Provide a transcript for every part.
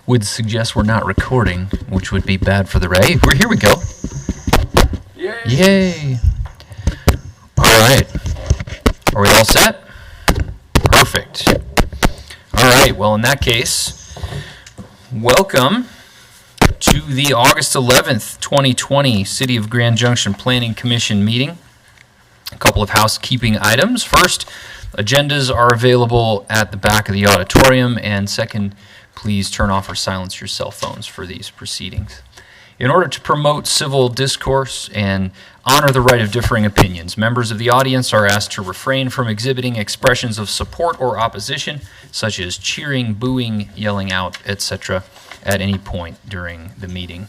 would suggest we're not recording, which would be bad for the Here we go. Yay! Yay! All right. Are we all set? Perfect. All right. Well, in that case, welcome to the August 11th, 2020 City of Grand Junction Planning Commission meeting. A couple of housekeeping items. First, agendas are available at the back of the auditorium, and second, please turn off or silence your cell phones for these proceedings. In order to promote civil discourse and honor the right of differing opinions, members of the audience are asked to refrain from exhibiting expressions of support or opposition, such as cheering, booing, yelling out, etc., at any point during the meeting.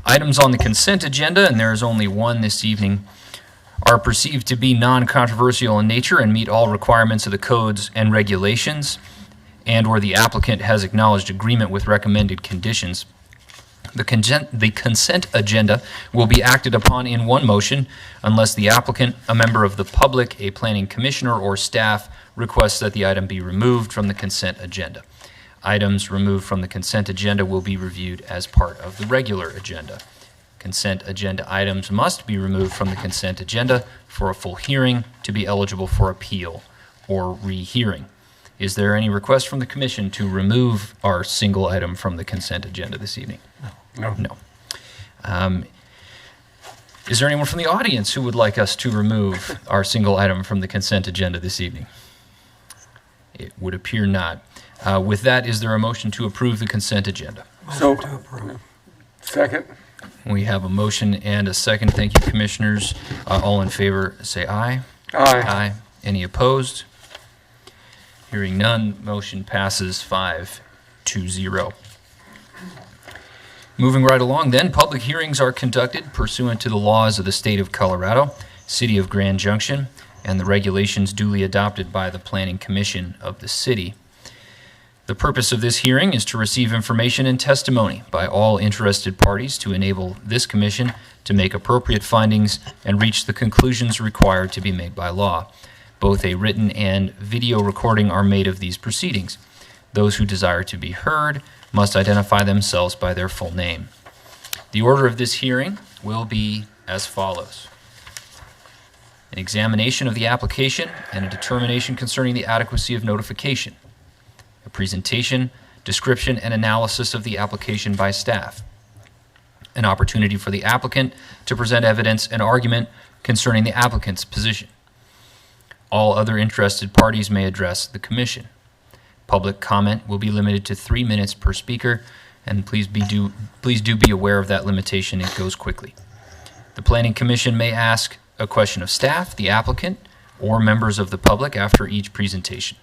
Items on the consent agenda, and there is only one this evening, are perceived to be non-controversial in nature and meet all requirements of the codes and regulations, and where the applicant has acknowledged agreement with recommended conditions. The consent agenda will be acted upon in one motion unless the applicant, a member of the public, a planning commissioner, or staff requests that the item be removed from the consent agenda. Items removed from the consent agenda will be reviewed as part of the regular agenda. Consent agenda items must be removed from the consent agenda for a full hearing to be eligible for appeal or rehearing. Is there any request from the commission to remove our single item from the consent agenda this evening? No. No. Is there anyone from the audience who would like us to remove our single item from the consent agenda this evening? It would appear not. With that, is there a motion to approve the consent agenda? So, second. We have a motion and a second. Thank you, commissioners. All in favor, say aye. Aye. Aye. Any opposed? Hearing none, motion passes 5-0. Moving right along then, public hearings are conducted pursuant to the laws of the state of Colorado, City of Grand Junction, and the regulations duly adopted by the Planning Commission of the city. The purpose of this hearing is to receive information and testimony by all interested parties to enable this commission to make appropriate findings and reach the conclusions required to be made by law. Both a written and video recording are made of these proceedings. Those who desire to be heard must identify themselves by their full name. The order of this hearing will be as follows: an examination of the application and a determination concerning the adequacy of notification, a presentation, description, and analysis of the application by staff, an opportunity for the applicant to present evidence and argument concerning the applicant's position. All other interested parties may address the commission. Public comment will be limited to 3 minutes per speaker, and please do be aware of that limitation. It goes quickly. The Planning Commission may ask a question of staff, the applicant, or members of the public after each presentation.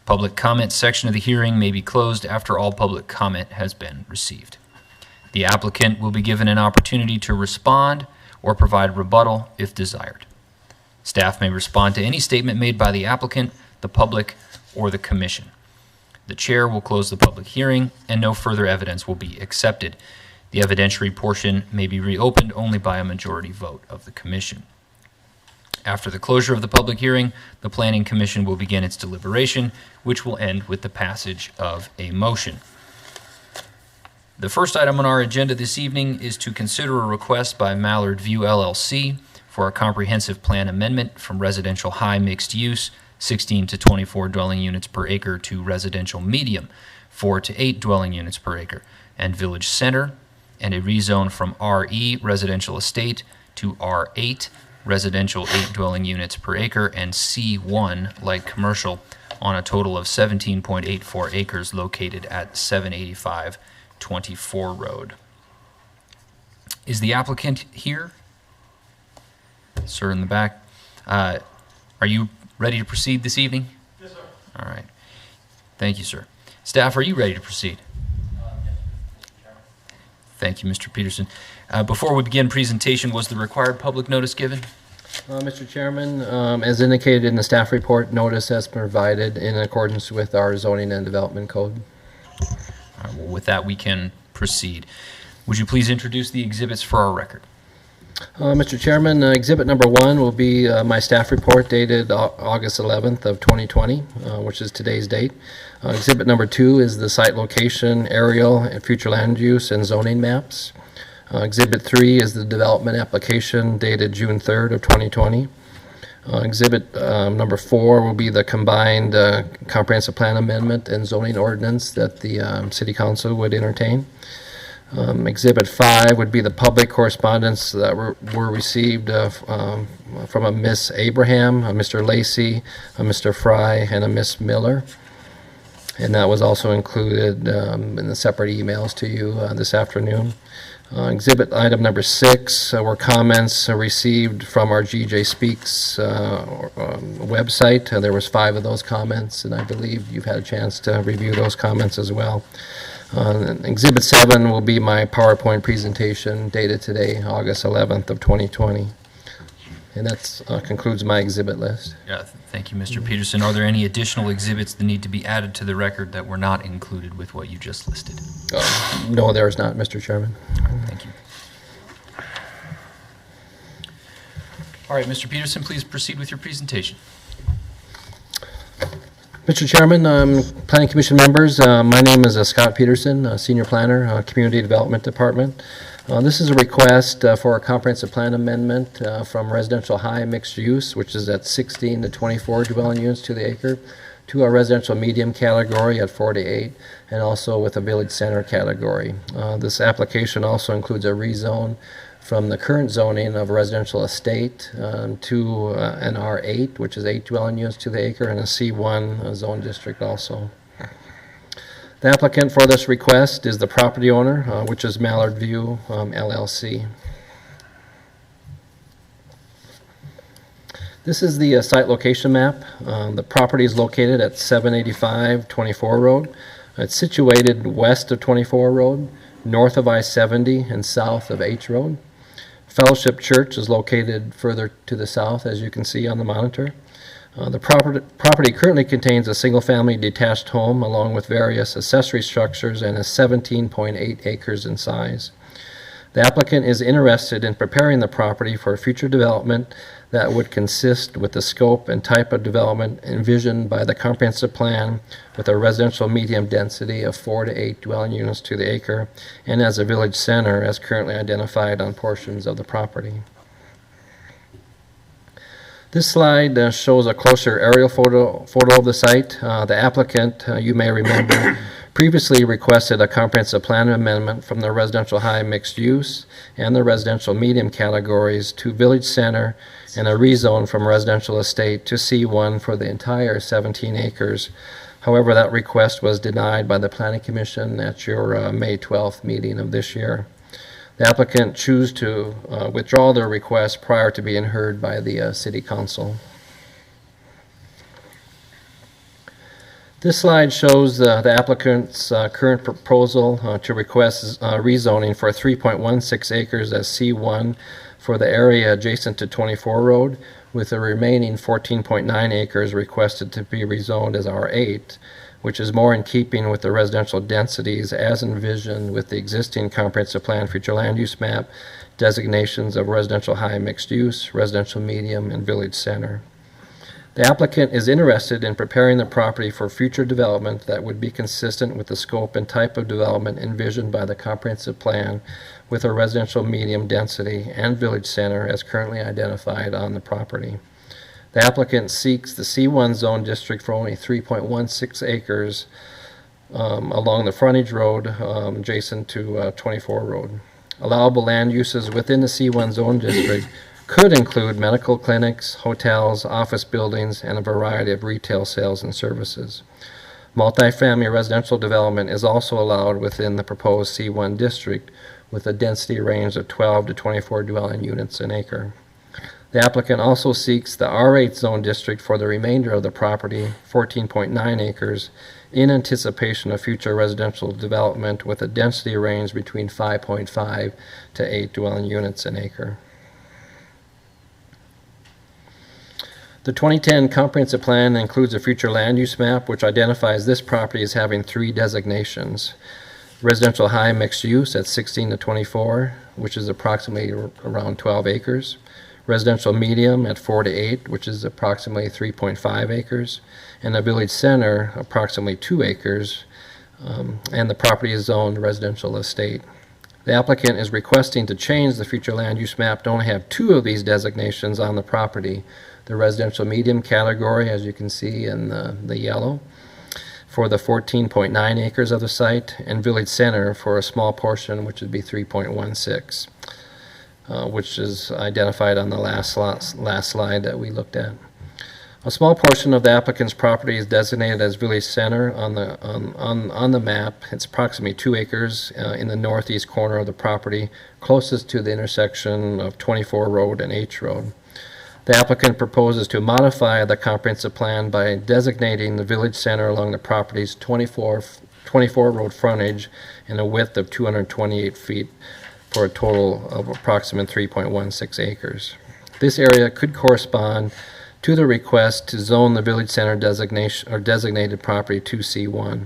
Public comment section of the hearing may be closed after all public comment has been received. The applicant will be given an opportunity to respond or provide rebuttal if desired. Staff may respond to any statement made by the applicant, the public, or the commission. The chair will close the public hearing, and no further evidence will be accepted. The evidentiary portion may be reopened only by a majority vote of the commission. After the closure of the public hearing, the Planning Commission will begin its deliberation, which will end with the passage of a motion. The first item on our agenda this evening is to consider a request by Mallard View LLC for a comprehensive plan amendment from residential high mixed use, 16 to 24 dwelling units per acre, to residential medium, 4 to 8 dwelling units per acre, and village center, and a rezone from RE residential estate to R8 residential 8 dwelling units per acre, and C1 light commercial on a total of 17.84 acres located at 785 24 Road. Is the applicant here? Sir in the back. Are you ready to proceed this evening? Yes, sir. All right. Thank you, sir. Staff, are you ready to proceed? Thank you, Mr. Peterson. Before we begin presentation, was the required public notice given? Mr. Chairman, as indicated in the staff report, notice has been provided in accordance with our zoning and development code. All right, well, with that, we can proceed. Would you please introduce the exhibits for our record? Mr. Chairman, exhibit number 1 will be my staff report dated August 11th of 2020, which is today's date. Exhibit number 2 is the site location, aerial, and future land use and zoning maps. Exhibit 3 is the development application dated June 3rd of 2020. Exhibit number 4 will be the combined comprehensive plan amendment and zoning ordinance that the City Council would entertain. Exhibit 5 would be the public correspondence that were received from a Miss Abraham, a Mr. Lacey, a Mr. Fry, and a Miss Miller. And that was also included in the separate emails to you this afternoon. Exhibit item number 6 were comments received from our GJ Speaks website. There was 5 of those comments, and I believe you've had a chance to review those comments as well. Exhibit 7 will be my PowerPoint presentation dated today, August 11th of 2020. And that concludes my exhibit list. Yeah, thank you, Mr. Peterson. Are there any additional exhibits that need to be added to the record that were not included with what you just listed? No, there is not, Mr. Chairman. Thank you. All right, Mr. Peterson, please proceed with your presentation. Mr. Chairman, Planning Commission members, my name is Scott Peterson, Senior Planner, Community Development Department. This is a request for a comprehensive plan amendment from residential high mixed use, which is at 16 to 24 dwelling units to the acre, to a residential medium category at 4 to 8, and also with a village center category. This application also includes a rezone from the current zoning of a residential estate to an R8, which is 8 dwelling units to the acre, and a C1 zone district also. The applicant for this request is the property owner, which is Mallard View LLC. This is the site location map. The property is located at 785 24 Road. It's situated west of 24 Road, north of I-70, and south of H Road. Fellowship Church is located further to the south, as you can see on the monitor. The property currently contains a single-family detached home along with various accessory structures and is 17.8 acres in size. The applicant is interested in preparing the property for future development that would consist with the scope and type of development envisioned by the comprehensive plan, with a residential medium density of 4 to 8 dwelling units to the acre, and as a village center as currently identified on portions of the property. This slide shows a closer aerial photo of the site. The applicant, you may remember, previously requested a comprehensive plan amendment from the residential high mixed use and the residential medium categories to village center, and a rezone from residential estate to C1 for the entire 17 acres. However, that request was denied by the Planning Commission at your May 12th meeting of this year. The applicant chose to withdraw their request prior to being heard by the City Council. This slide shows the applicant's current proposal to request rezoning for 3.16 acres as C1 for the area adjacent to 24 Road, with the remaining 14.9 acres requested to be rezoned as R8, which is more in keeping with the residential densities as envisioned with the existing comprehensive plan future land use map designations of residential high mixed use, residential medium, and village center. The applicant is interested in preparing the property for future development that would be consistent with the scope and type of development envisioned by the comprehensive plan, with a residential medium density and village center as currently identified on the property. The applicant seeks the C1 zone district for only 3.16 acres along the frontage road adjacent to 24 Road. Allowable land uses within the C1 zone district could include medical clinics, hotels, office buildings, and a variety of retail sales and services. Multifamily residential development is also allowed within the proposed C1 district, with a density range of 12 to 24 dwelling units an acre. The applicant also seeks the R8 zone district for the remainder of the property, 14.9 acres, in anticipation of future residential development with a density range between 5.5 to 8 dwelling units an acre. The 2010 comprehensive plan includes a future land use map which identifies this property as having 3 designations. Residential high mixed use at 16 to 24, which is approximately around 12 acres. Residential medium at 4 to 8, which is approximately 3.5 acres. And the village center, approximately 2 acres. And the property is zoned residential estate. The applicant is requesting to change the future land use map to only have 2 of these designations on the property. The residential medium category, as you can see in the yellow, for the 14.9 acres of the site, and village center for a small portion, which would be 3.16, which is identified on the last slide that we looked at. A small portion of the applicant's property is designated as village center on the map. It's approximately 2 acres in the northeast corner of the property, closest to the intersection of 24 Road and H Road. The applicant proposes to modify the comprehensive plan by designating the village center along the property's 24 road frontage and a width of 228 feet for a total of approximately 3.16 acres. This area could correspond to the request to zone the village center designation or designated property to C1.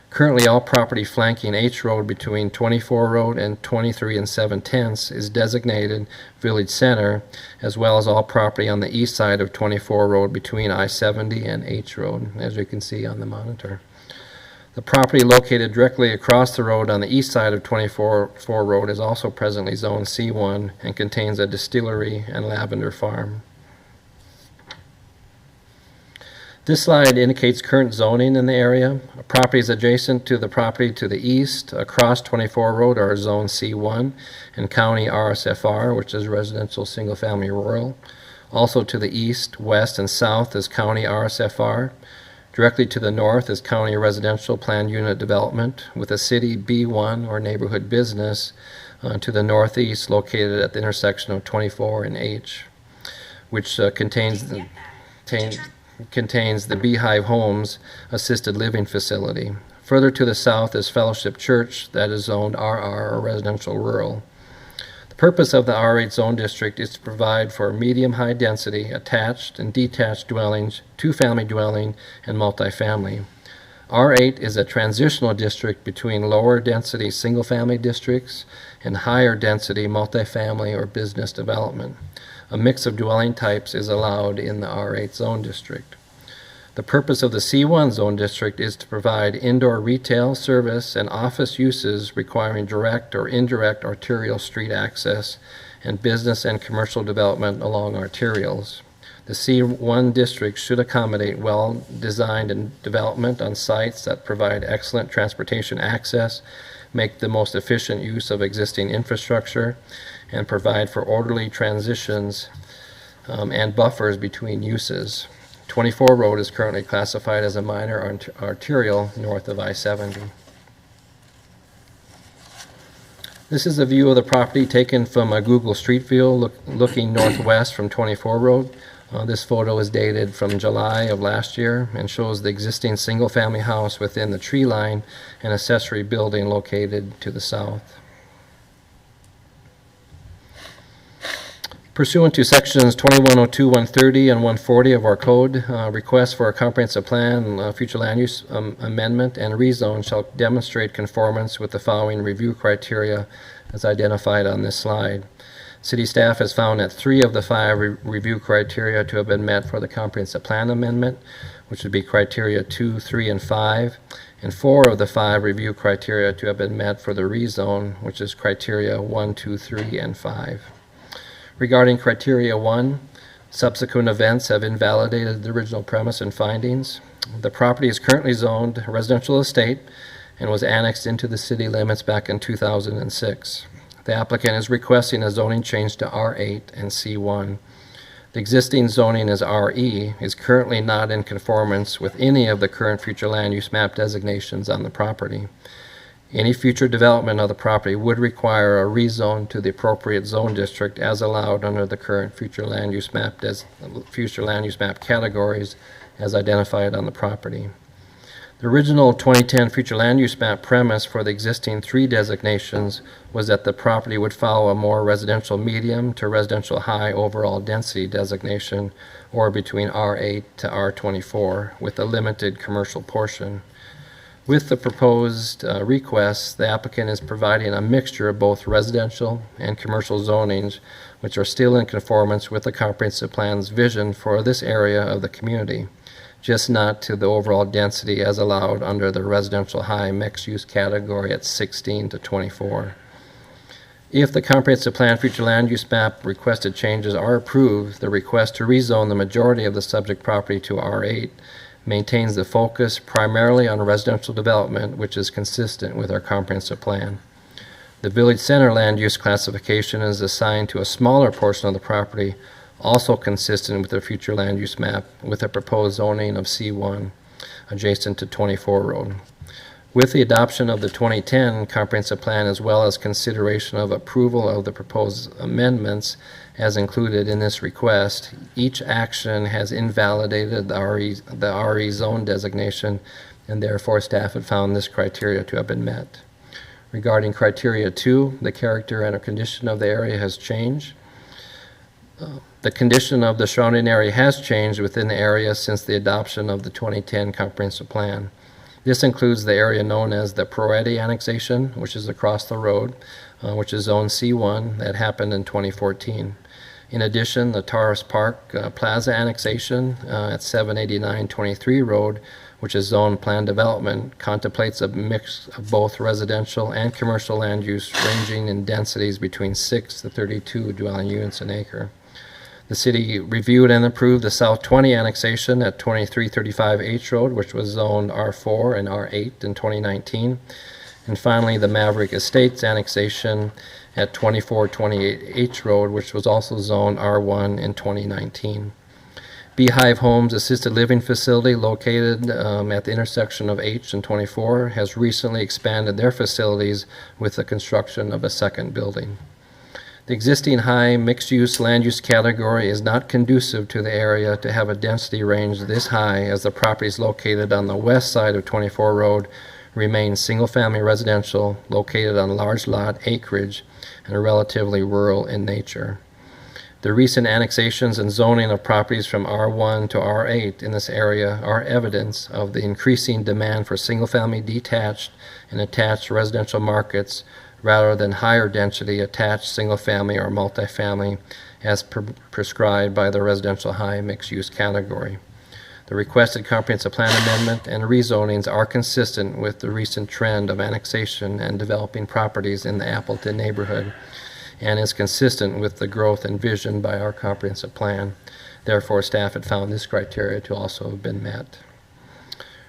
Currently, all property flanking H Road between 24 Road and 23 and 7/10 is designated village center, as well as all property on the east side of 24 Road between I-70 and H Road, as you can see on the monitor. The property located directly across the road on the east side of 24 Road is also presently zoned C1 and contains a distillery and lavender farm. This slide indicates current zoning in the area. Properties adjacent to the property to the east across 24 Road are Zone C1 and County RSFR, which is residential single-family rural. Also to the east, west, and south is County RSFR. Directly to the north is County Residential Planned Unit Development with a City B1 or neighborhood business to the northeast, located at the intersection of 24 and H, which contains the Beehive Homes assisted living facility. Further to the south is Fellowship Church, that is zoned RR or residential rural. The purpose of the R8 zone district is to provide for medium-high density attached and detached dwellings, two-family dwelling, and multifamily. R8 is a transitional district between lower density single-family districts and higher density multifamily or business development. A mix of dwelling types is allowed in the R8 zone district. The purpose of the C1 zone district is to provide indoor retail, service, and office uses requiring direct or indirect arterial street access and business and commercial development along arterials. The C1 district should accommodate well-designed development on sites that provide excellent transportation access, make the most efficient use of existing infrastructure, and provide for orderly transitions and buffers between uses. 24 Road is currently classified as a minor arterial north of I-70. This is a view of the property taken from a Google Street View looking northwest from 24 Road. This photo is dated from July of last year and shows the existing single-family house within the tree line and accessory building located to the south. Pursuant to sections 2102, 130, and 140 of our code, requests for a comprehensive plan, future land use amendment, and rezone shall demonstrate conformance with the following review criteria as identified on this slide. City staff has found that 3 of the 5 review criteria to have been met for the comprehensive plan amendment, which would be criteria 2, 3, and 5, and 4 of the 5 review criteria to have been met for the rezone, which is criteria 1, 2, 3, and 5. Regarding criteria 1, subsequent events have invalidated the original premise and findings. The property is currently zoned residential estate and was annexed into the city limits back in 2006. The applicant is requesting a zoning change to R8 and C1. The existing zoning as RE is currently not in conformance with any of the current future land use map designations on the property. Any future development of the property would require a rezone to the appropriate zone district as allowed under the current future land use map categories as identified on the property. The original 2010 future land use map premise for the existing 3 designations was that the property would follow a more residential medium to residential high overall density designation, or between R8 to R24, with a limited commercial portion. With the proposed request, the applicant is providing a mixture of both residential and commercial zonings, which are still in conformance with the comprehensive plan's vision for this area of the community, just not to the overall density as allowed under the residential high mixed-use category at 16 to 24. If the comprehensive plan future land use map requested changes are approved, the request to rezone the majority of the subject property to R8 maintains the focus primarily on residential development, which is consistent with our comprehensive plan. The village center land use classification is assigned to a smaller portion of the property, also consistent with the future land use map, with a proposed zoning of C1 adjacent to 24 Road. With the adoption of the 2010 comprehensive plan, as well as consideration of approval of the proposed amendments as included in this request, each action has invalidated the RE zone designation, and therefore staff had found this criteria to have been met. Regarding criteria 2, the character and condition of the area has changed. The condition of the surrounding area has changed within the area since the adoption of the 2010 comprehensive plan. This includes the area known as the Proetti annexation, which is across the road, which is zone C1, that happened in 2014. In addition, the Taurus Park Plaza annexation at 789 23 Road, which is zone plan development, contemplates a mix of both residential and commercial land use ranging in densities between 6 to 32 dwelling units an acre. The city reviewed and approved the South 20 annexation at 2335 H Road, which was zoned R4 and R8 in 2019. And finally, the Maverick Estates annexation at 2428 H Road, which was also zoned R1 in 2019. Beehive Homes Assisted Living Facility, located at the intersection of H and 24, has recently expanded their facilities with the construction of a second building. The existing high mixed-use land use category is not conducive to the area to have a density range this high, as the properties located on the west side of 24 Road remain single-family residential, located on large lot acreage, and are relatively rural in nature. The recent annexations and zoning of properties from R1 to R8 in this area are evidence of the increasing demand for single-family detached and attached residential markets, rather than higher density attached single-family or multifamily as prescribed by the residential high mixed-use category. The requested comprehensive plan amendment and rezonings are consistent with the recent trend of annexation and developing properties in the Appleton neighborhood, and is consistent with the growth envisioned by our comprehensive plan. Therefore, staff had found this criteria to also have been met.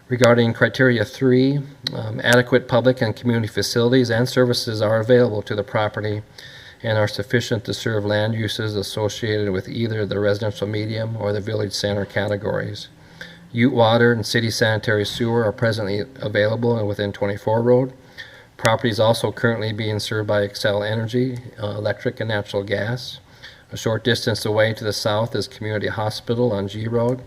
Regarding criteria 3, adequate public and community facilities and services are available to the property and are sufficient to serve land uses associated with either the residential medium or the village center categories. Ute water and city sanitary sewer are presently available and within 24 Road. Property is also currently being served by Xcel Energy, electric and natural gas. A short distance away to the south is Community Hospital on G Road.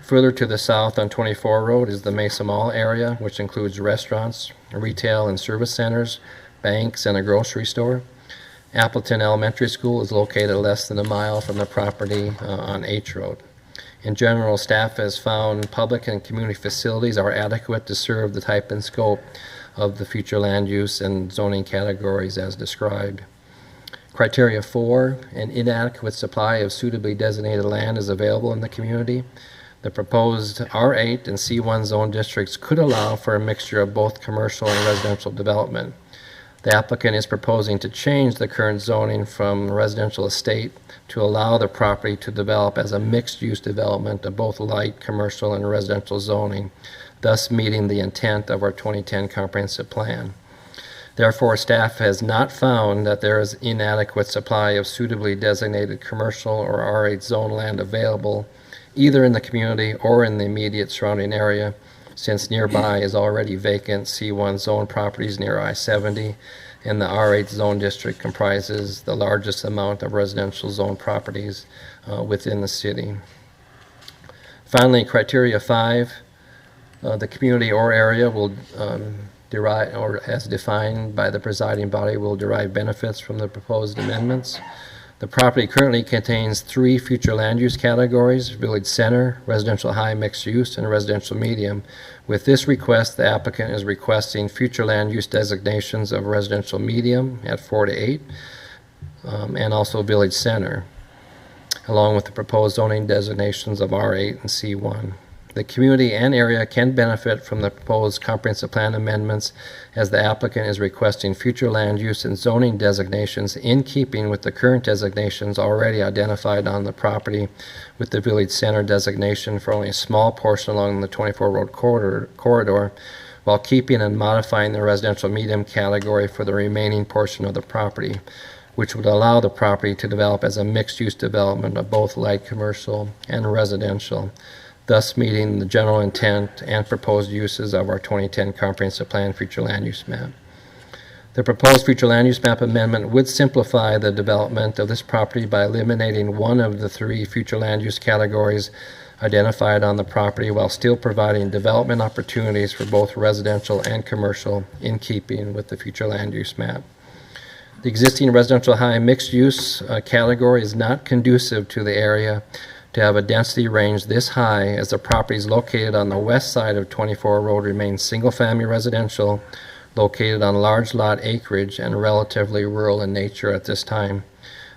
Further to the south on 24 Road is the Mesa Mall area, which includes restaurants, retail and service centers, banks, and a grocery store. Appleton Elementary School is located less than a mile from the property on H Road. In general, staff has found public and community facilities are adequate to serve the type and scope of the future land use and zoning categories as described. Criteria 4, an inadequate supply of suitably designated land is available in the community. The proposed R8 and C1 zone districts could allow for a mixture of both commercial and residential development. The applicant is proposing to change the current zoning from residential estate to allow the property to develop as a mixed-use development of both light commercial and residential zoning, thus meeting the intent of our 2010 comprehensive plan. Therefore, staff has not found that there is inadequate supply of suitably designated commercial or R8 zone land available either in the community or in the immediate surrounding area, since nearby is already vacant C1 zone properties near I-70, and the R8 zone district comprises the largest amount of residential zone properties within the city. Finally, criteria 5, the community or area will derive, or as defined by the presiding body, will derive benefits from the proposed amendments. The property currently contains 3 future land use categories: Village Center, Residential High Mixed Use, and Residential Medium. With this request, the applicant is requesting future land use designations of Residential Medium at 4 to 8, and also Village Center, along with the proposed zoning designations of R8 and C1. The community and area can benefit from the proposed comprehensive plan amendments, as the applicant is requesting future land use and zoning designations in keeping with the current designations already identified on the property, with the Village Center designation for only a small portion along the 24 road corridor, while keeping and modifying the residential medium category for the remaining portion of the property, which would allow the property to develop as a mixed-use development of both light commercial and residential, thus meeting the general intent and proposed uses of our 2010 Comprehensive Plan Future Land Use Map. The proposed Future Land Use Map amendment would simplify the development of this property by eliminating one of the 3 future land use categories identified on the property, while still providing development opportunities for both residential and commercial in keeping with the Future Land Use Map. The existing residential high mixed use category is not conducive to the area to have a density range this high, as the properties located on the west side of 24 Road remain single-family residential, located on large lot acreage and relatively rural in nature at this time.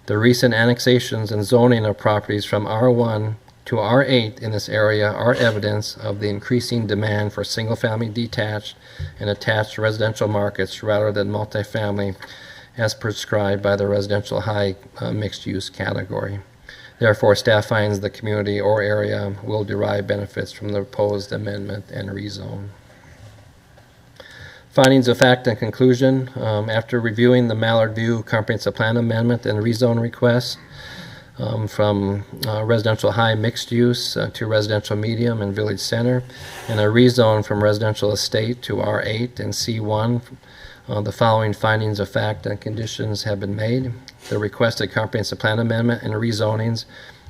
The recent annexations and zoning of properties from R1 to R8 in this area are evidence of the increasing demand for single-family detached and attached residential markets rather than multifamily, as prescribed by the residential high mixed-use category. Therefore, staff finds the community or area will derive benefits from the proposed amendment and rezone. Findings of fact and conclusion. After reviewing the Mallard View Comprehensive Plan Amendment and rezone request from residential high mixed use to residential medium and Village Center, and a rezone from residential estate to R8 and C1, the following findings of fact and conditions have been made. The requested comprehensive plan amendment and rezonings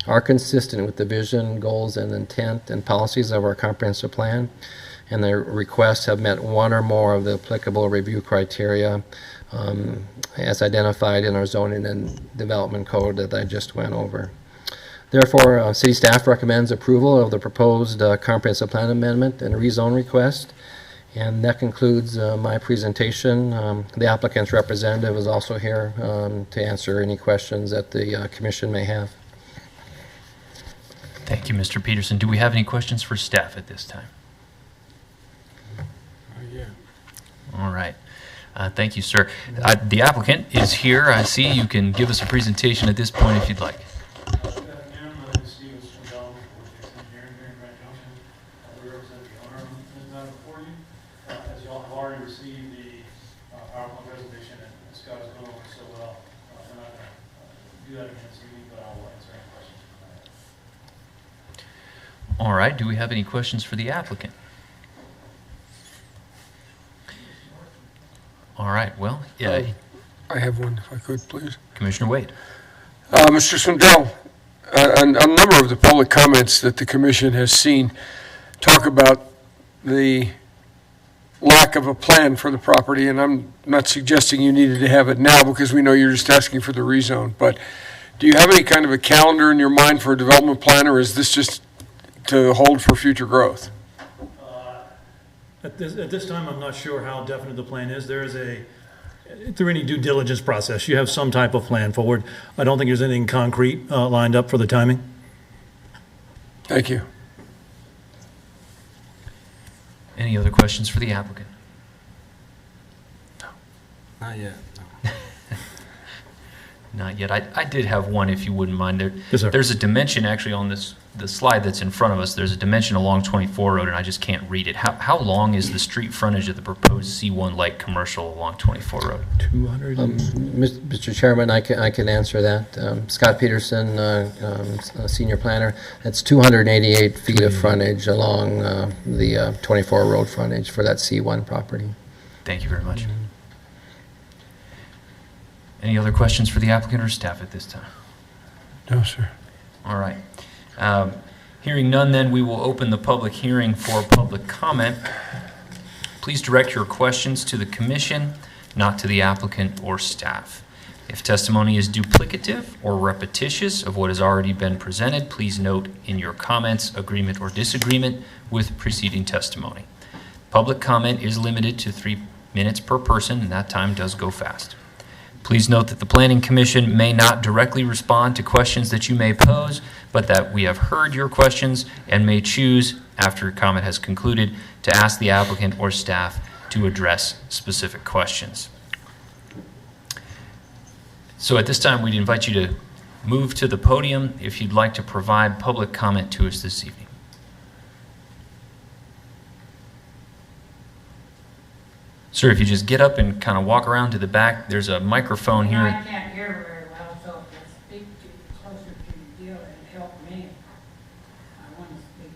are consistent with the vision, goals, and intent and policies of our comprehensive plan, and the requests have met one or more of the applicable review criteria as identified in our zoning and development code that I just went over. Therefore, city staff recommends approval of the proposed comprehensive plan amendment and rezone request. And that concludes my presentation. The applicant's representative is also here to answer any questions that the commission may have. Thank you, Mr. Peterson. Do we have any questions for staff at this time? Yeah. All right. Thank you, sir. The applicant is here. I see you can give us a presentation at this point if you'd like. All right, do we have any questions for the applicant? All right, well, I have one, if I could, please. Commissioner Wade. Mr. Swindell, a number of the public comments that the commission has seen talk about the lack of a plan for the property, and I'm not suggesting you needed to have it now because we know you're just asking for the rezone, but do you have any kind of a calendar in your mind for a development plan, or is this just to hold for future growth? At this time, I'm not sure how definite the plan is. There is through any due diligence process, you have some type of plan forward. I don't think there's anything concrete lined up for the timing. Thank you. Any other questions for the applicant? Not yet. Not yet. I did have one, if you wouldn't mind. Yes, sir. There's a dimension actually on the slide that's in front of us. There's a dimension along 24 Road, and I just can't read it. How long is the street frontage of the proposed C1 light commercial along 24 Road? 200. Mr. Chairman, I can answer that. Scott Peterson, senior planner. That's 288 feet of frontage along the 24 Road frontage for that C1 property. Thank you very much. Any other questions for the applicant or staff at this time? No, sir. All right. Hearing none, then we will open the public hearing for public comment. Please direct your questions to the commission, not to the applicant or staff. If testimony is duplicative or repetitious of what has already been presented, please note in your comments agreement or disagreement with preceding testimony. Public comment is limited to 3 minutes per person, and that time does go fast. Please note that the Planning Commission may not directly respond to questions that you may pose, but that we have heard your questions and may choose, after your comment has concluded, to ask the applicant or staff to address specific questions. So at this time, we'd invite you to move to the podium if you'd like to provide public comment to us this evening. Sir, if you just get up and kind of walk around to the back, there's a microphone I here. can't hear very well, so if you speak closer to the deal, it'd help me. I want to speak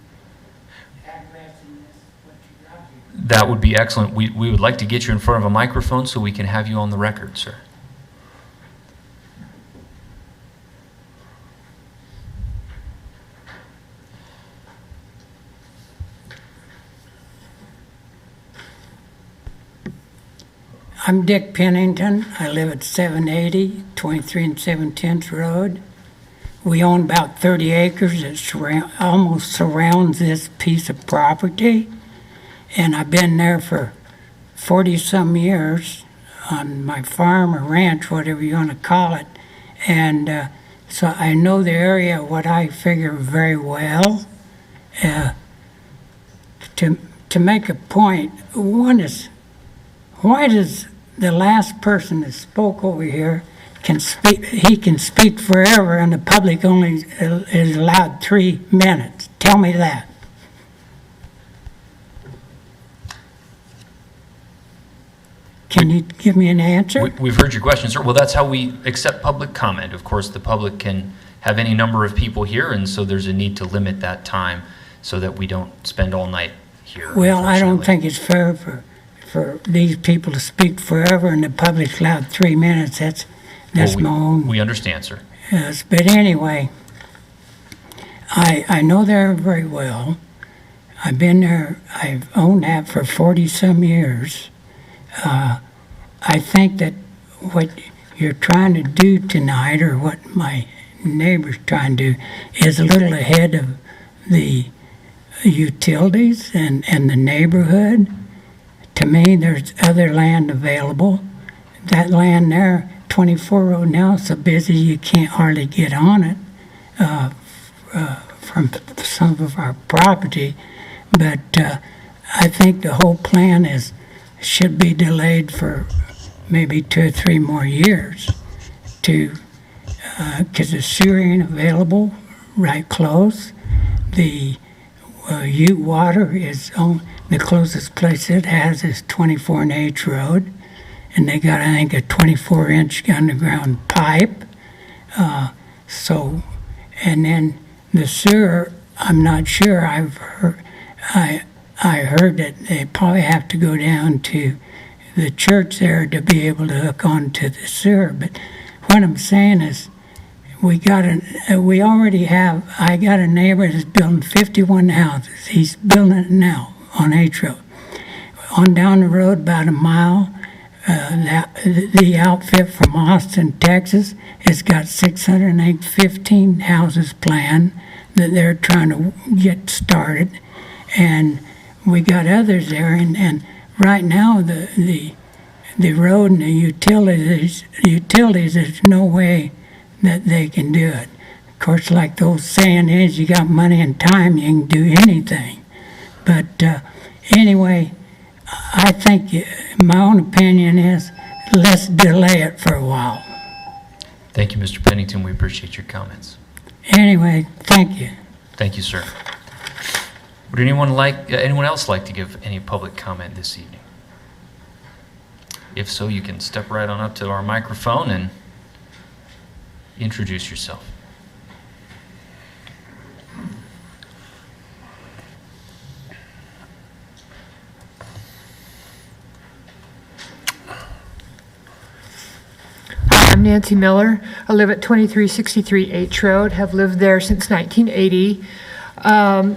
addressing this, what you got here. That would be excellent. We would like to get you in front of a microphone so we can have you on the record, sir. I'm Dick Pennington. I live at 780, 23 and 7/10 Road. We own about 30 acres that almost surrounds this piece of property. And I've been there for 40-some years on my farm or ranch, whatever you want to call it. And so I know the area, what I figure, very well. To make a point, one is, why does the last person that spoke over here can speak? He can speak forever, and the public only is allowed 3 minutes. Tell me that. Can you give me an answer? We've heard your question, sir. Well, that's how we accept public comment. Of course, the public can have any number of people here, and so there's a need to limit that time so that we don't spend all night here. Well, I don't unfortunately. think it's fair for these people to speak forever and the public's allowed 3 minutes. That's Well, my own. We understand, sir. Yes, but anyway, I know there very well. I've been there, I've owned that for 40-some years. I think that what you're trying to do tonight, or what my neighbor's trying to do, is a little ahead of the utilities and the neighborhood. To me, there's other land available. That land there, 24 Road now, is so busy you can't hardly get on it from some of our property. But I think the whole plan should be delayed for maybe 2 or 3 more years because the sewer ain't available right close. The Ute Water is on the closest place it has is 24 and H Road, and they got, I think, a 24-inch underground pipe. And then the sewer, I'm not sure. I've heard, I heard that they probably have to go down to the church there to be able to hook onto the sewer. But what I'm saying is, I got a neighbor that's building 51 houses. He's building it now on H Road. On down the road about a mile, the outfit from Austin, Texas, has got 615 houses planned that they're trying to get started. And we got others there, and right now the road and the utilities, there's no way that they can do it. Of course, like the old saying is, you got money and time, you can do anything. But anyway, I think my own opinion is let's delay it for a while. Thank you, Mr. Pennington. We appreciate your comments. Anyway, thank you. Thank you, sir. Would anyone else like to give any public comment this evening? If so, you can step right on up to our microphone and introduce yourself. I'm Nancy Miller. I live at 2363 H Road, have lived there since 1980.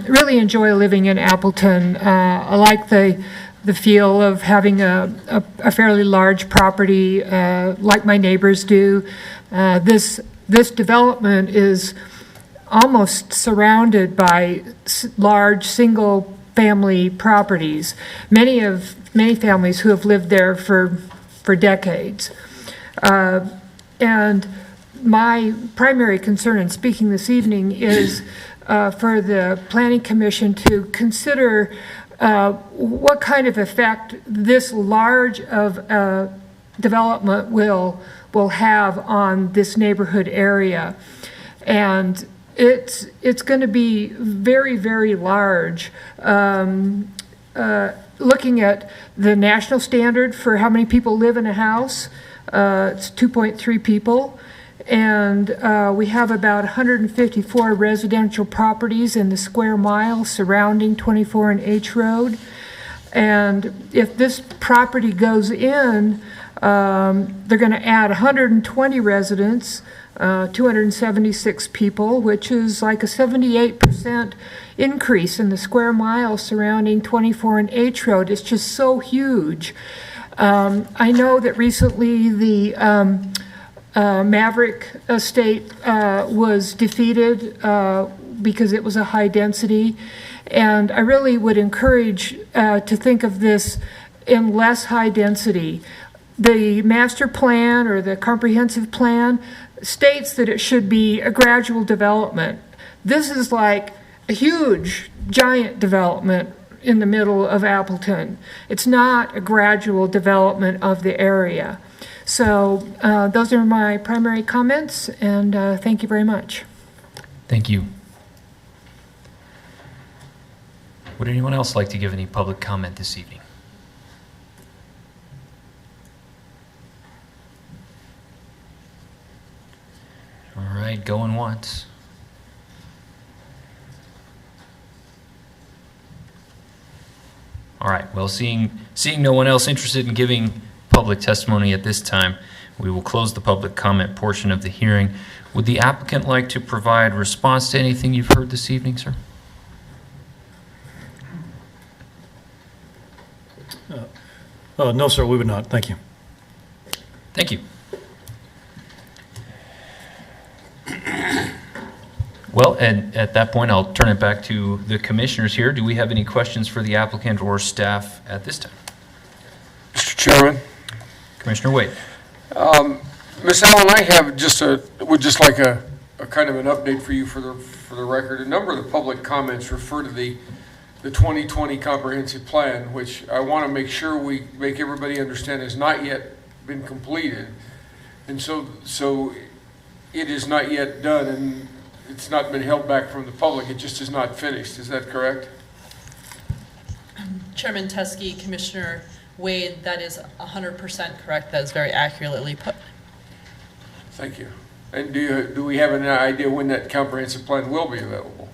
Really enjoy living in Appleton. I like the the feel of having a fairly large property like my neighbors do. This development is almost surrounded by large single-family properties. Many families who have lived there for decades. And my primary concern in speaking this evening is for the Planning Commission to consider what kind of effect this large of a development will have on this neighborhood area. And it's going to be very, very large. Looking at the national standard for how many people live in a house, it's 2.3 people. And we have about 154 residential properties in the square mile surrounding 24 and H Road. And if this property goes in, they're going to add 120 residents, 276 people, which is like a 78% increase in the square mile surrounding 24 and H Road. It's just so huge. I know that recently the Maverick Estate was defeated because it was a high density. And I really would encourage to think of this in less high density. The master plan or the comprehensive plan states that it should be a gradual development. This is like a huge, giant development in the middle of Appleton. It's not a gradual development of the area. So those are my primary comments, and thank you very much. Thank you. Would anyone else like to give any public comment this evening? All right, going once. All right, well, seeing no one else interested in giving public testimony at this time, we will close the public comment portion of the hearing. Would the applicant like to provide response to anything you've heard this evening, sir? No, sir, we would not. Thank you. Thank you. Well, and at that point, I'll turn it back to the commissioners here. Do we have any questions for the applicant or staff at this time? Mr. Chairman. Commissioner Wade. Ms. Allen, I have would just like a kind of an update for you for the record. A number of the public comments refer to the 2020 comprehensive plan, which I want to make sure we make everybody understand has not yet been completed. And so it is not yet done, and it's not been held back from the public. It just is not finished. Is that correct? Chairman Teske, Commissioner Wade, that is 100% correct. That is very accurately put. Thank you. And do we have an idea when that comprehensive plan will be available?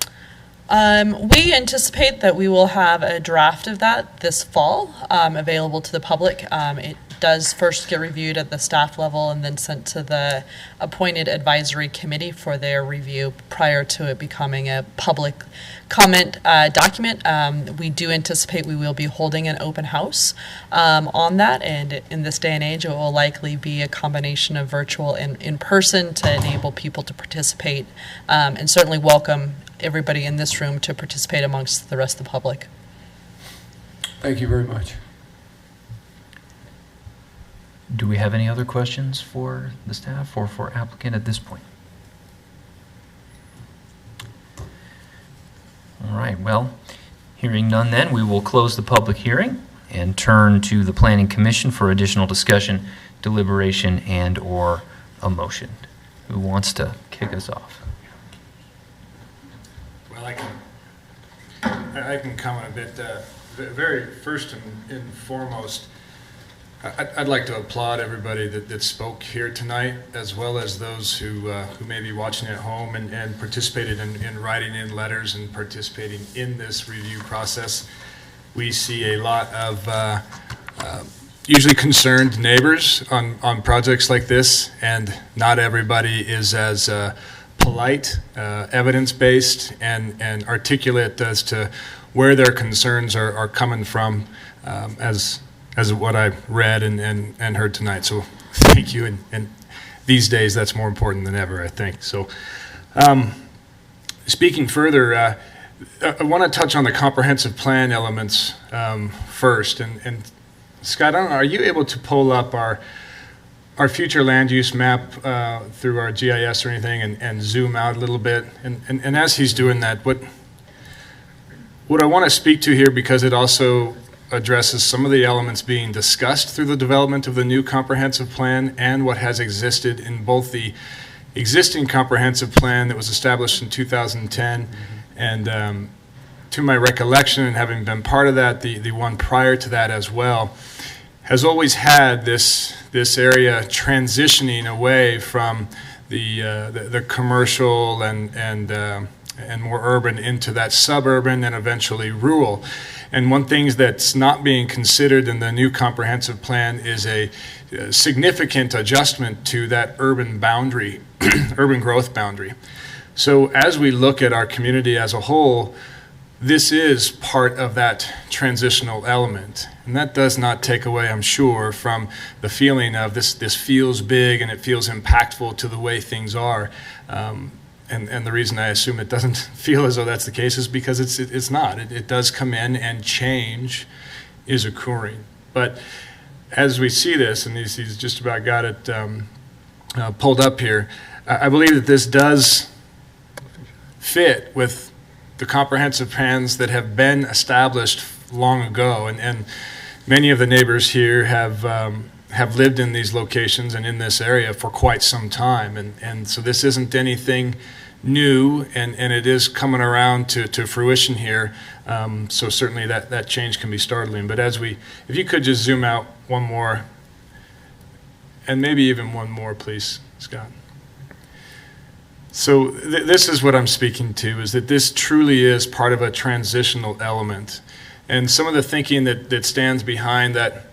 We anticipate that we will have a draft of that this fall available to the public. It does first get reviewed at the staff level and then sent to the appointed advisory committee for their review prior to it becoming a public comment document. We do anticipate we will be holding an open house on that, and in this day and age it will likely be a combination of virtual and in person to enable people to participate and certainly welcome everybody in this room to participate amongst the rest of the public. Thank you very much. Do we have any other questions for the staff or for applicant at this point? All right, well, hearing none then, we will close the public hearing and turn to the Planning Commission for additional discussion, deliberation, and or a motion. Who wants to kick us off? Well, I can comment a bit. Very first and foremost, I'd like to applaud everybody that spoke here tonight, as well as those who may be watching at home and participated in writing in letters and participating in this review process. We see a lot of usually concerned neighbors on projects like this, and not everybody is as polite, evidence-based, and articulate as to where their concerns are coming from. as what I read and heard tonight. So thank you. And these days, that's more important than ever, I think. So speaking further, I want to touch on the comprehensive plan elements first. And Scott, I don't know, are you able to pull up our future land use map through our GIS or anything and zoom out a little bit? And as he's doing that, what I want to speak to here, because it also addresses some of the elements being discussed through the development of the new comprehensive plan and what has existed in both the existing comprehensive plan that was established in 2010 and to my recollection and having been part of that, the one prior to that as well, has always had this area transitioning away from the commercial and more urban into that suburban and eventually rural. And one thing that's not being considered in the new comprehensive plan is a significant adjustment to that urban boundary, urban growth boundary. So as we look at our community as a whole, this is part of that transitional element. And that does not take away, I'm sure, from the feeling of this feels big and it feels impactful to the way things are. And the reason I assume it doesn't feel as though that's the case is because it's not. It does come in and change is occurring. But as we see this, and he's just about got it pulled up here, I believe that this does fit with the comprehensive plans that have been established long ago. And many of the neighbors here have lived in these locations and in this area for quite some time. And so this isn't anything new, and it is coming around to fruition here. So certainly that change can be startling. But if you could just zoom out one more, and maybe even one more, please, Scott. So this is what I'm speaking to, is that this truly is part of a transitional element. And some of the thinking that stands behind that,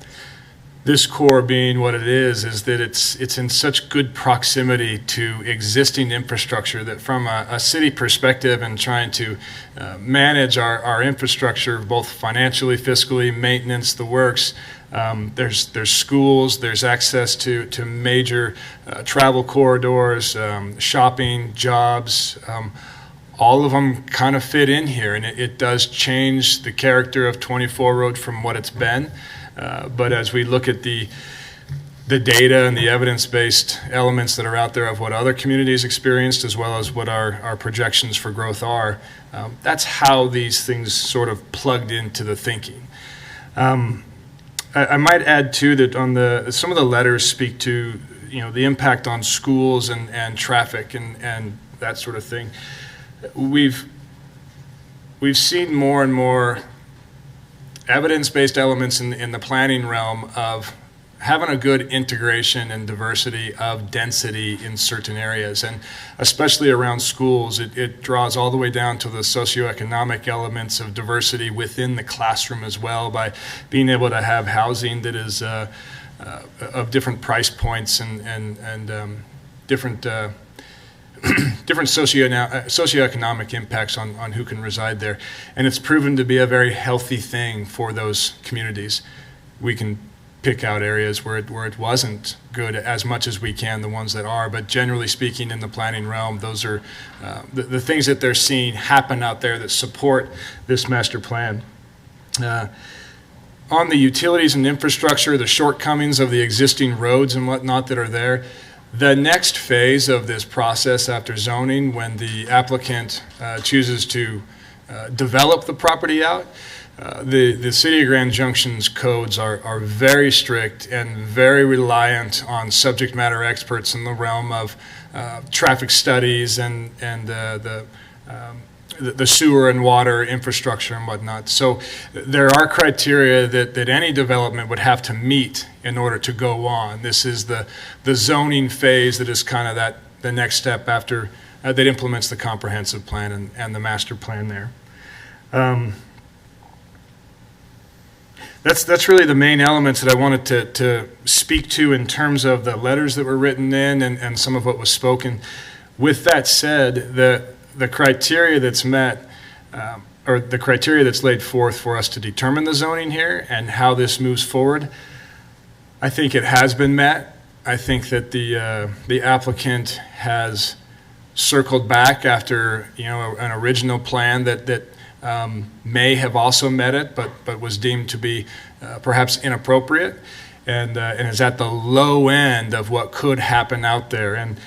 this core being what it is that it's in such good proximity to existing infrastructure that from a city perspective and trying to manage our infrastructure, both financially, fiscally, maintenance, the works, there's schools, there's access to major travel corridors, shopping, jobs, all of them kind of fit in here, and it does change the character of 24 Road from what it's been. But as we look at the data and the evidence-based elements that are out there of what other communities experienced, as well as what our projections for growth are, that's how these things sort of plugged into the thinking. I might add too that some of the letters speak to the impact on schools and traffic and that sort of thing. We've seen more and more evidence-based elements in the planning realm of having a good integration and diversity of density in certain areas, and especially around schools, it draws all the way down to the socioeconomic elements of diversity within the classroom as well, by being able to have housing that is of different price points and different different socioeconomic impacts on who can reside there. And it's proven to be a very healthy thing for those communities. We can pick out areas where it wasn't good as much as we can, the ones that are, but generally speaking in the planning realm, those are the things that they're seeing happen out there that support this master plan. On the utilities and infrastructure, the shortcomings of the existing roads and whatnot that are there, the next phase of this process after zoning, when the applicant chooses to develop the property out, the City of Grand Junction's codes are very strict and very reliant on subject matter experts in the realm of traffic studies and the sewer and water infrastructure and whatnot. So there are criteria that any development would have to meet in order to go on. This is the zoning phase that is kind of the next step after that implements the comprehensive plan and the master plan there. That's really the main elements that I wanted to speak to in terms of the letters that were written in and some of what was spoken. With that said, the criteria that's met or the criteria that's laid forth for us to determine the zoning here and how this moves forward, I think it has been met. I think that the applicant has circled back after, an original plan that may have also met it, but was deemed to be perhaps inappropriate, and is at the low end of what could happen out there. And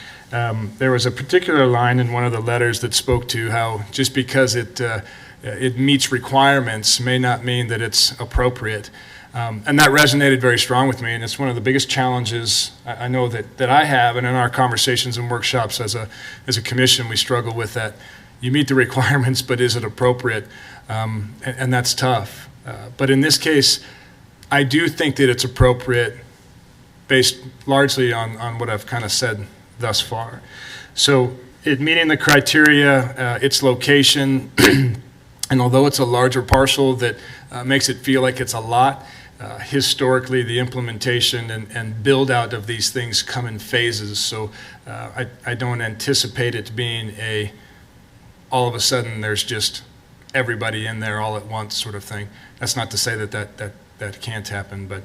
there was a particular line in one of the letters that spoke to how just because it meets requirements may not mean that it's appropriate. And that resonated very strong with me, and it's one of the biggest challenges I know that I have, and in our conversations and workshops as a commission, we struggle with that. You meet the requirements, but is it appropriate? And that's tough. But in this case, I do think that it's appropriate based largely on what I've kind of said thus far. So it meeting the criteria, its location, and although it's a larger parcel that makes it feel like it's a lot, historically the implementation and build out of these things come in phases. So I don't anticipate it being all of a sudden there's just everybody in there all at once sort of thing. That's not to say that can't happen, but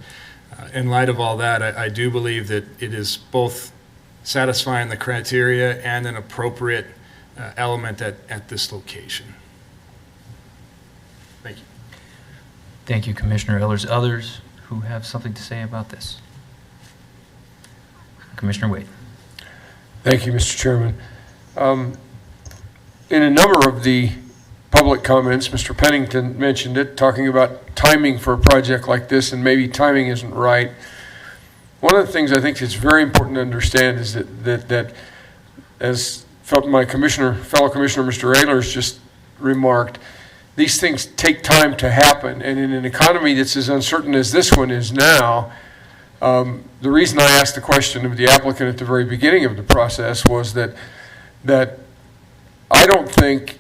in light of all that, I do believe that it is both satisfying the criteria and an appropriate element at this location. Thank you. Thank you, Commissioner Ehlers. Others who have something to say about this? Commissioner Wade. Thank you, Mr. Chairman. In a number of the public comments, Mr. Pennington mentioned it, talking about timing for a project like this, and maybe timing isn't right. One of the things I think is very important to understand is that as my fellow commissioner, Mr. Ehlers, just remarked, these things take time to happen, and in an economy that's as uncertain as this one is now, the reason I asked the question of the applicant at the very beginning of the process was that I don't think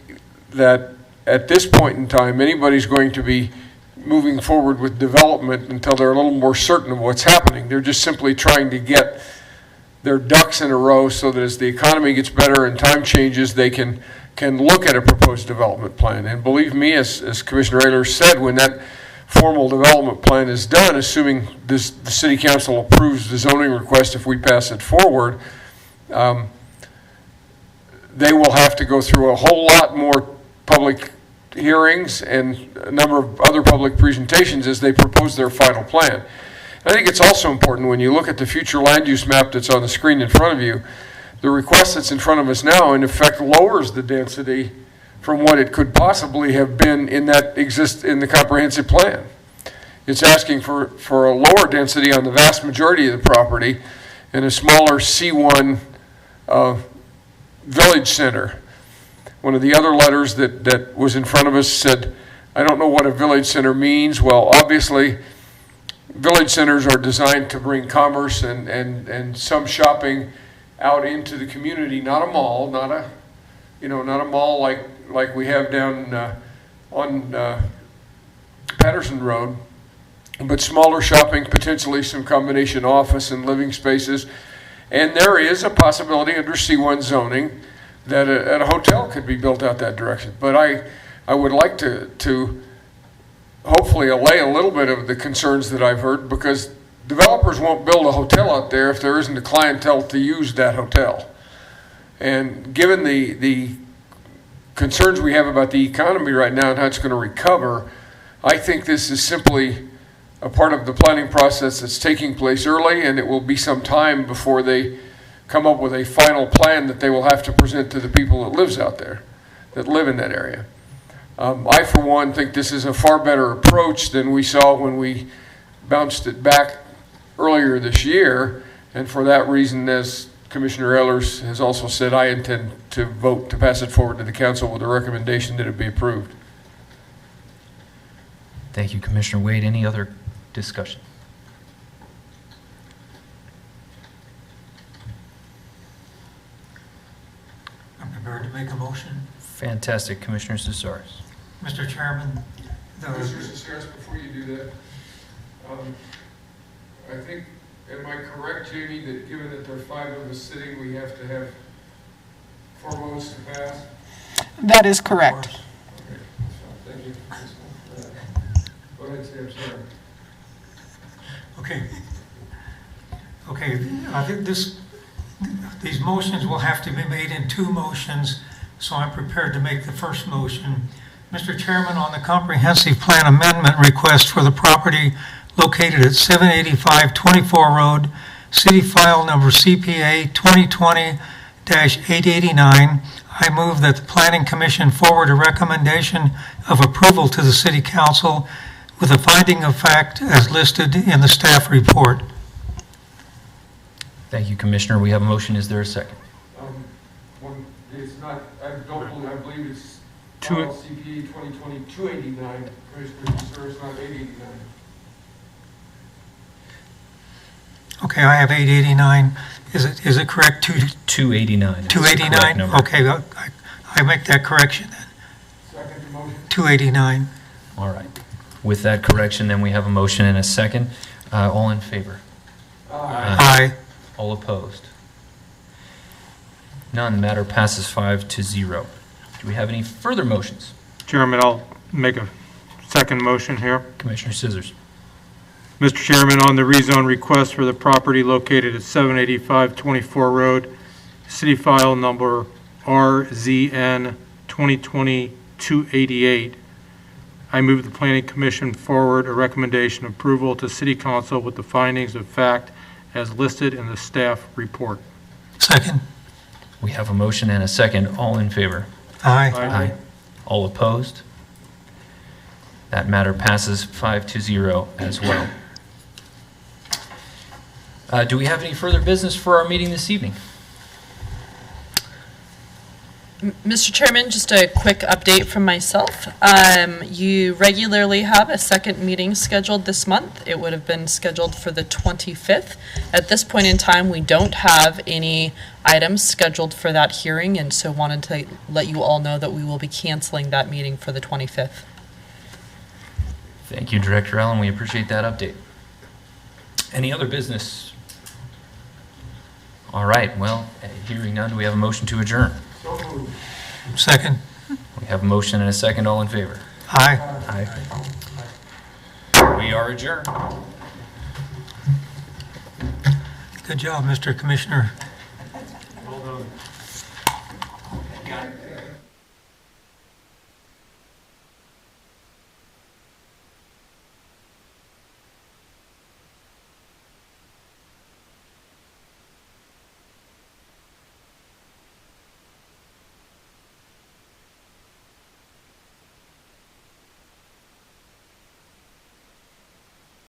that at this point in time anybody's going to be moving forward with development until they're a little more certain of what's happening. They're just simply trying to get their ducks in a row so that as the economy gets better and time changes, they can look at a proposed development plan. And believe me, as Commissioner Ehlers said, when that formal development plan is done, assuming the City Council approves the zoning request if we pass it forward, they will have to go through a whole lot more public hearings and a number of other public presentations as they propose their final plan. I think it's also important when you look at the future land use map that's on the screen in front of you, the request that's in front of us now in effect lowers the density from what it could possibly have been in the comprehensive plan. It's asking for a lower density on the vast majority of the property and a smaller C1 village center. One of the other letters that was in front of us said, I don't know what a village center means. Well, obviously, village centers are designed to bring commerce and some shopping out into the community, not a mall, not a mall like we have down on Patterson Road, but smaller shopping, potentially some combination office and living spaces. And there is a possibility under C1 zoning that a hotel could be built out that direction. But I would like to hopefully allay a little bit of the concerns that I've heard, because developers won't build a hotel out there if there isn't a clientele to use that hotel. And given the concerns we have about the economy right now and how it's going to recover, I think this is simply a part of the planning process that's taking place early, and it will be some time before they come up with a final plan that they will have to present to the people that live in that area. I, for one, think this is a far better approach than we saw when we bounced it back earlier this year, and for that reason, as Commissioner Ehlers has also said, I intend to vote to pass it forward to the council with a recommendation that it be approved. Thank you, Commissioner Wade. Any other discussion? I'm prepared to make a motion. Fantastic, Commissioner Casares. Mr. Chairman, Commissioner Casares, before you do that, I think, am I correct, Jamie, that given that there are 5 of us sitting, we have to have 4 votes to pass? That is correct. Okay, that's fine. Go ahead, Sam, sorry. Okay. Okay, I think these motions will have to be made in two motions, so I'm prepared to make the first motion. Mr. Chairman, on the comprehensive plan amendment request for the property located at 785 24 Road, City File Number CPA 2020-889, I move that the Planning Commission forward a recommendation of approval to the City Council with a finding of fact as listed in the staff report. Thank you, Commissioner. We have a motion. Is there a second? It's not, I believe it's Two- CPA 2020-289, Commissioner, sir, it's not 889. Okay, I have 889. Is it correct? 289. is the correct 289? number. Okay, I make that correction then. Second the motion. 289. All right. With that correction, then we have a motion and a second. All in favor? Aye. All opposed? None. Matter passes 5-0. Do we have any further motions? Chairman, I'll make a second motion here. Commissioner Scissors. Mr. Chairman, on the rezone request for the property located at 785 24 Road, City File Number RZN 2020-288, I move the Planning Commission forward a recommendation of approval to City Council with the findings of fact as listed in the staff report. Second. We have a motion and a second. All in favor? Aye. Aye. All opposed? That matter passes 5-0 as well. Do we have any further business for our meeting this evening? Mr. Chairman, just a quick update from myself. You regularly have a second meeting scheduled this month. It would have been scheduled for the 25th. At this point in time, we don't have any items scheduled for that hearing, and so wanted to let you all know that we will be canceling that meeting for the 25th. Thank you, Director Allen. We appreciate that update. Any other business? All right. Well, hearing none, do we have a motion to adjourn? Second. We have a motion and a second. All in favor? Aye. Aye. We are adjourned. Good job, Mr. Commissioner. Well done.